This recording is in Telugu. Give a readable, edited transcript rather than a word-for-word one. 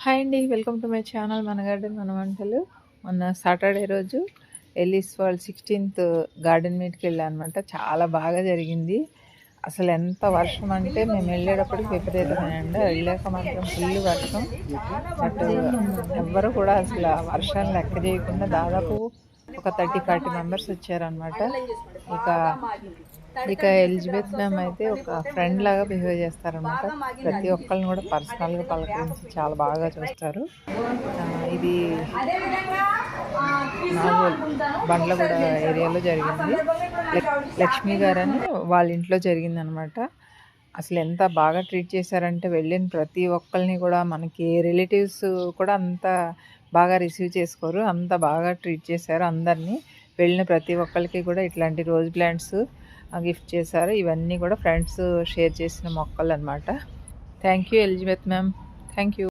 హాయ్ అండి. వెల్కమ్ టు మై ఛానల్ మన గార్డెన్ మన వంటలు. మొన్న సాటర్డే రోజు ఎల్లీస్ వరల్డ్ 16th గార్డెన్ మీట్‌కి వెళ్ళా అనమాట. చాలా బాగా జరిగింది. అసలు ఎంత వర్షం అంటే మేము వెళ్ళేటప్పటికి విపరీతమైన ఎండ. వెళ్ళాక మాత్రం ఫుల్ వర్షం. బట్ ఎవ్వరు కూడా అసలు ఆ వర్షాన్ని లెక్క చేయకుండా దాదాపు ఒక 30, 40 మెంబర్స్ వచ్చారనమాట. ఇక ఇక ఎలిజబెత్ మ్యామ్ అయితే ఒక ఫ్రెండ్ లాగా బిహేవ్ చేస్తారనమాట. ప్రతి ఒక్కరిని కూడా పర్సనల్గా పలకరించి చాలా బాగా చూస్తారు. ఇది నాగోల్ బండ్లగూడ ఏరియాలో జరిగింది. లక్ష్మి గారని వాళ్ళ ఇంట్లో జరిగిందనమాట. అసలు ఎంత బాగా ట్రీట్ చేశారంటే వెళ్ళిన ప్రతి ఒక్కరిని కూడా మనకి రిలేటివ్స్ కూడా అంత బాగా రిసీవ్ చేసుకోరు. అంత బాగా ట్రీట్ చేశారు అందరినీ. వెళ్ళిన ప్రతి ఒక్కరికి కూడా ఇట్లాంటి రోజ్ ప్లాంట్స్ గిఫ్ట్ చేశారు. ఇవన్నీ కూడా ఫ్రెండ్స్ షేర్ చేసిన మొక్కలు అనమాట. Thank you Elizabeth ma'am. Thank you.